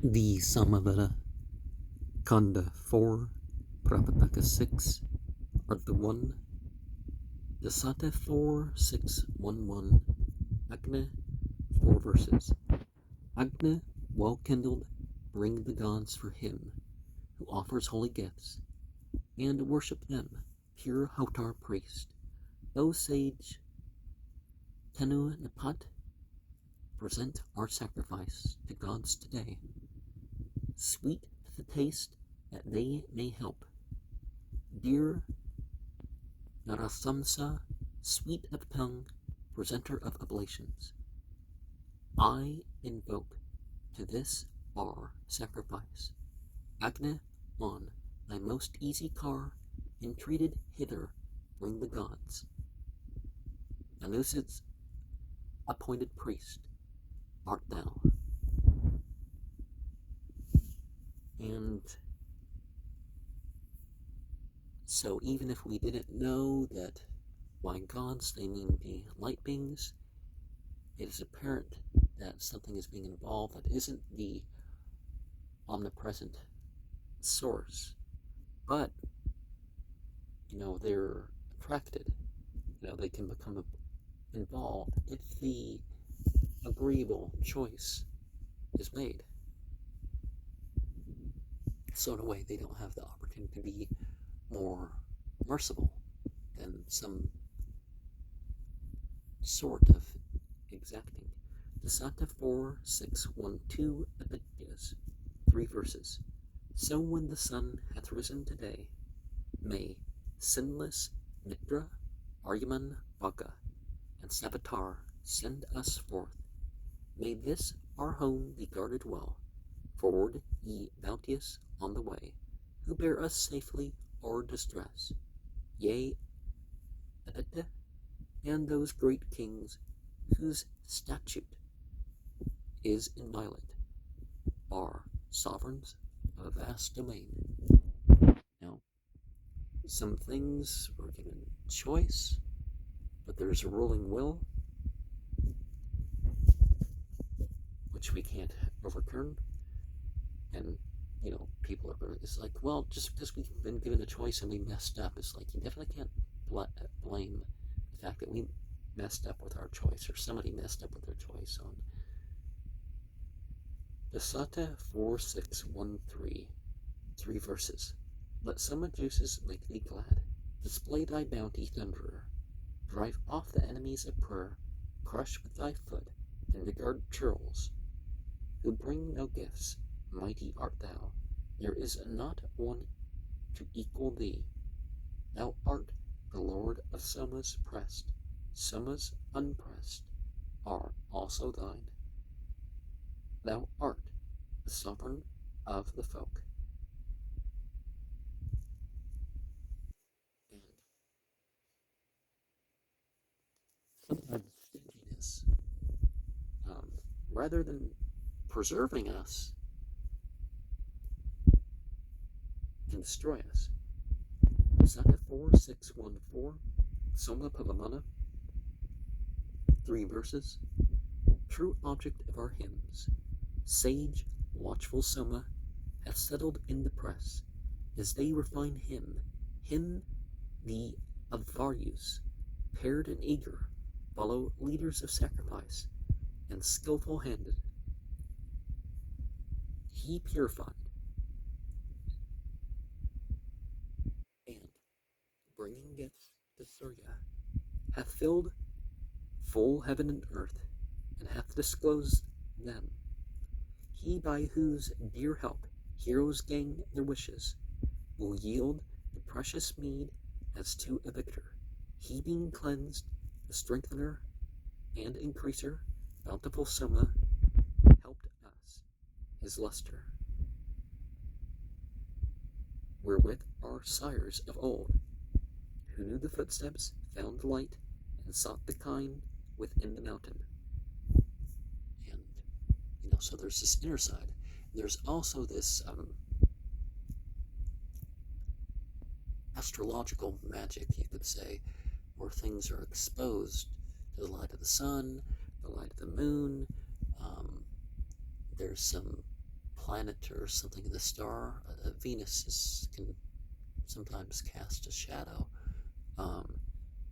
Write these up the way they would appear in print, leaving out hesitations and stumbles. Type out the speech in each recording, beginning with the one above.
The Samaveda, Kanda 4, Prapathaka 6, Ardha 1, Dasata 4, 6, 1, 1, Agna, 4 verses. Agna, well kindled, bring the gods for him who offers holy gifts, and worship them, pure Hautar priest. O sage Tenu Napat, present our sacrifice to gods today. Sweet to the taste that they may help. Dear Narasamsa, sweet of tongue, presenter of oblations, I invoke to this our sacrifice. Agna, on thy most easy car, entreated hither bring the gods. Anusid's appointed priest art thou. And so even if we didn't know that by gods they mean the light beings, it is apparent that something is being involved that isn't the omnipresent source, but they're attracted. They can become involved if the agreeable choice is made. So in a way, they don't have the opportunity to be more merciful than some sort of exacting. Dasata 4, 6, 1, 2 Epictetus, 3 verses. So when the sun hath risen today, may sinless Mitra, Aryaman, Baka, and Savitar send us forth. May this our home be guarded well. Forward, ye bounteous on the way, who bear us safely o'er distress. Yea, Epicte, and those great kings whose statute is inviolate, are sovereigns of a vast domain. Now, some things are given choice, but there's a ruling will, which we can't overturn. And, people are it's like, well, just because we've been given a choice and we messed up, it's like, you definitely can't blame the fact that we messed up with our choice, or somebody messed up with their choice on Dasata 4, 6, 1, 3, 3 verses. Let summer juices make thee glad. Display thy bounty, thunderer. Drive off the enemies of prayer. Crush with thy foot and regard churls, who bring no gifts. Mighty art thou. There is not one to equal thee. Thou art the Lord of Somas pressed. Somas unpressed are also thine. Thou art the sovereign of the folk. And sometimes stinginess, rather than preserving us, can destroy us. Sata 4, 6, 1, 4, Soma Pavamana, 3 verses. True object of our hymns, sage, watchful Soma, hath settled in the press, as they refine him the Avarus, paired and eager, follow leaders of sacrifice, and skillful handed. He purified, and bringing gifts to Surya, hath filled full heaven and earth, and hath disclosed them. He by whose dear help heroes gain their wishes, will yield the precious mead as to a victor. He being cleansed, the strengthener and increaser, bountiful Soma, helped us his luster, wherewith our sires of old, who knew the footsteps, found light, and sought the kind within the mountain. And, so there's this inner side. There's also this astrological magic, you could say, where things are exposed to the light of the sun, the light of the moon. There's some planet or something in the star. Venus can sometimes cast a shadow.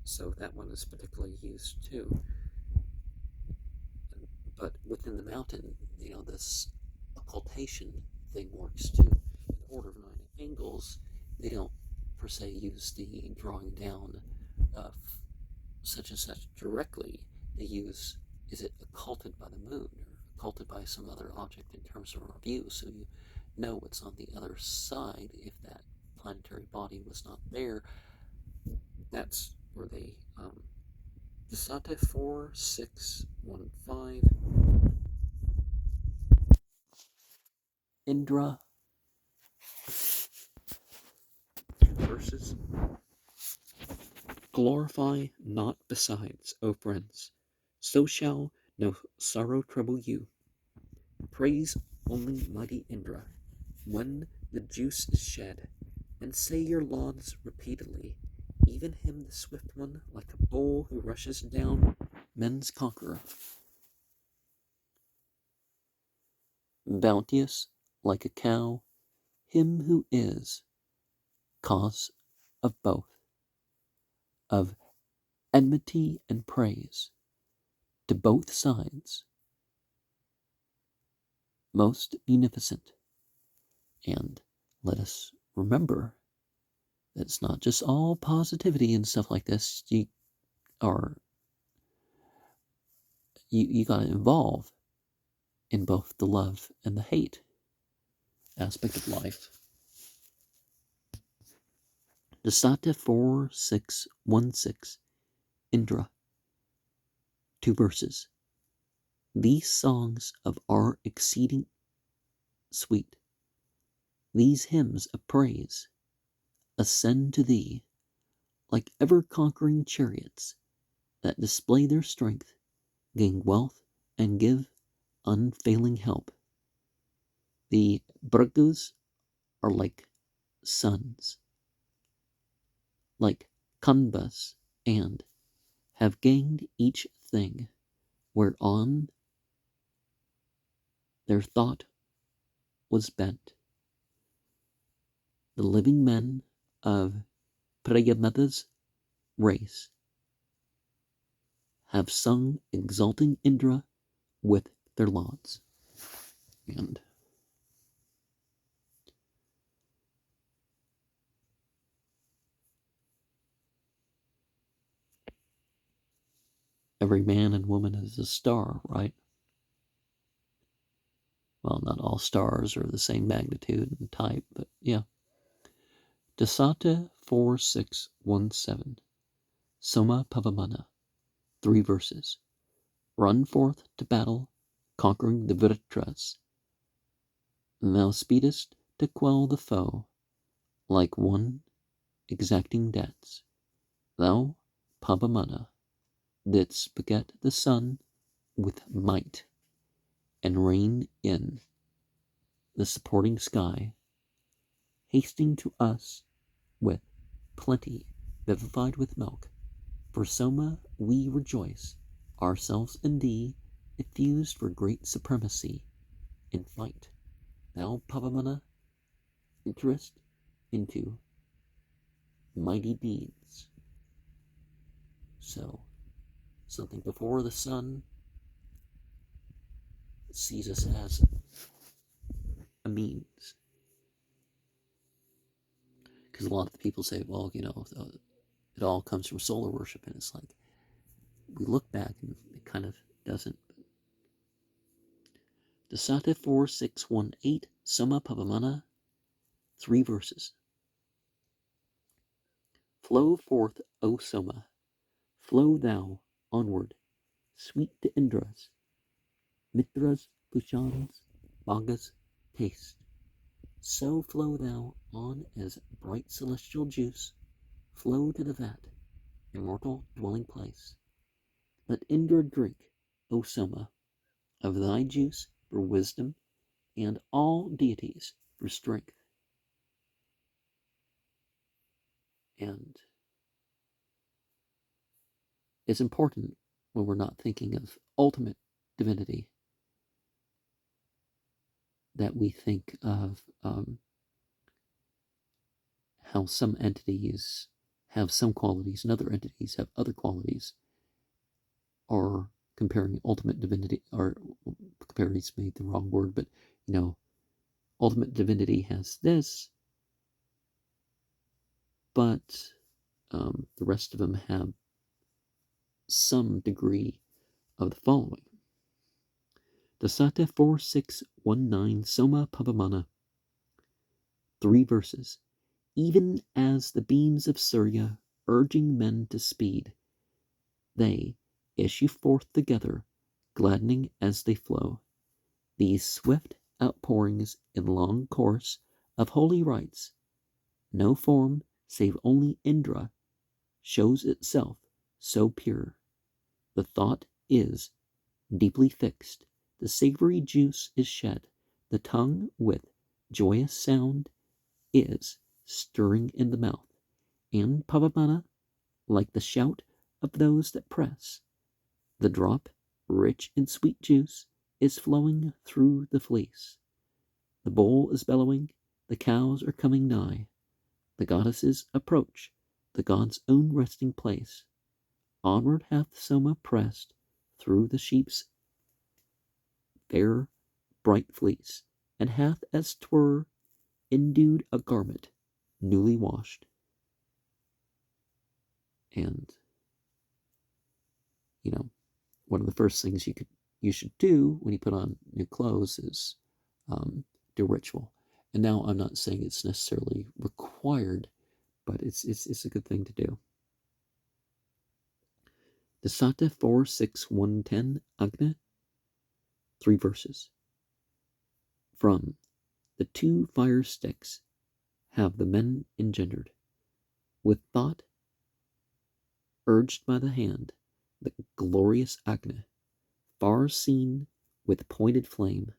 So that one is particularly used too. But within the mountain, this occultation thing works too. In the order of 9 angles, they don't per se use the drawing down of such and such directly. They use, is it occulted by the moon or occulted by some other object in terms of our view, so you know what's on the other side if that planetary body was not there. That's where they Dasata 4615 Indra verses. Glorify not besides, O friends, so shall no sorrow trouble you. Praise only mighty Indra when the juice is shed, and say your lauds repeatedly, even him the swift one, like a bull who rushes down men's conqueror. Bounteous like a cow, him who is cause of both, of enmity and praise, to both sides, most munificent. And let us remember that it's not just all positivity and stuff like this. You got to involve in both the love and the hate aspect of life. Dasata 4616 Indra. 2 verses. These songs of are exceeding sweet. These hymns of praise ascend to thee like ever-conquering chariots that display their strength, gain wealth, and give unfailing help. The Bhrigus are like suns, like Kandas, and have gained each thing whereon their thought was bent. The living men of Prapathaka's race have sung exalting Indra with their lauds. And every man and woman is a star, right? Well, not all stars are the same magnitude and type, but yeah. Dasata 4617 Soma Pavamana. 3 verses. Run forth to battle, conquering the Vritras. Thou speedest to quell the foe, like one exacting debts. Thou, Pavamana, didst beget the sun with might, and reign in the supporting sky, hasting to us with plenty vivified with milk. For Soma we rejoice, ourselves in thee, effused for great supremacy in fight. Thou, Pavamana, enterest into mighty deeds. So, something before the sun sees us as a means. Because a lot of people say, well, it all comes from solar worship, and it's like, we look back and it kind of doesn't. Dasata 4618 Soma Pavamana, 3 verses. Flow forth, O Soma, flow thou onward, sweet to Indra's, Mitra's, Pushan's, Bhaga's taste. So flow thou on as bright celestial juice, flow to the vat, immortal dwelling place. Let Indra drink, O Soma, of thy juice for wisdom, and all deities for strength. And it's important when we're not thinking of ultimate divinity that we think of how some entities have some qualities and other entities have other qualities, or comparing ultimate divinity, or comparing is made the wrong word, but ultimate divinity has this, but the rest of them have some degree of the following. Dasata 4619 Soma Pavamana. 3 verses. Even as the beams of Surya urging men to speed, they issue forth together, gladdening as they flow. These swift outpourings in long course of holy rites, no form save only Indra shows itself so pure. The thought is deeply fixed, the savory juice is shed, the tongue with joyous sound is stirring in the mouth, and Pavamana, like the shout of those that press, the drop, rich in sweet juice, is flowing through the fleece. The bowl is bellowing, the cows are coming nigh, the goddesses approach the god's own resting place. Onward hath Soma pressed through the sheep's fair bright fleece, and hath as 'twere endued a garment newly washed. And one of the first things you should do when you put on new clothes is do ritual. And now I'm not saying it's necessarily required, but it's a good thing to do. The Sata 46110 Agna, 3 verses. From the 2 fire sticks have the men engendered, with thought urged by the hand, the glorious Agna, far seen with pointed flame.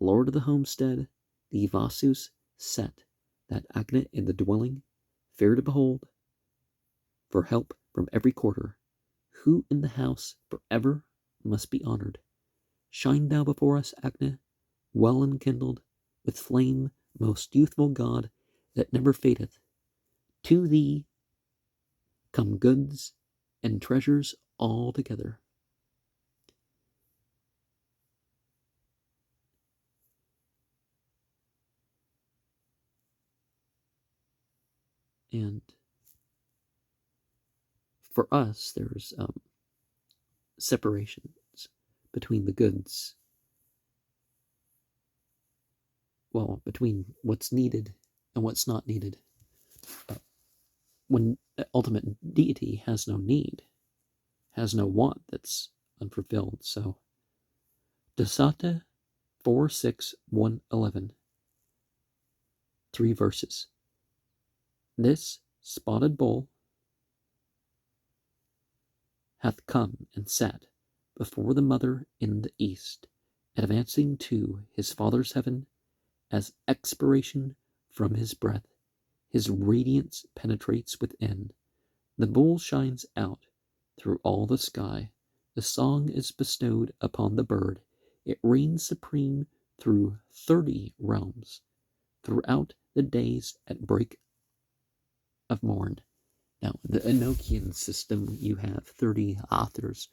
Lord of the homestead, the Vasus set that Agna in the dwelling, fair to behold, for help from every quarter, who in the house forever must be honored. Shine thou before us, Agna, well enkindled with flame, most youthful god that never fadeth. To thee come goods and treasures all together. And for us, there's separations between the goods. Well, between what's needed and what's not needed. When ultimate deity has no need, has no want that's unfulfilled. So, Dasata 46111, 3 verses. This spotted bull hath come and sat before the mother in the east, advancing to his father's heaven as expiration from his breath. His radiance penetrates within. The bull shines out through all the sky. The song is bestowed upon the bird. It reigns supreme through 30 realms, throughout the days at break of morn. Now, the Enochian system, you have 30 authors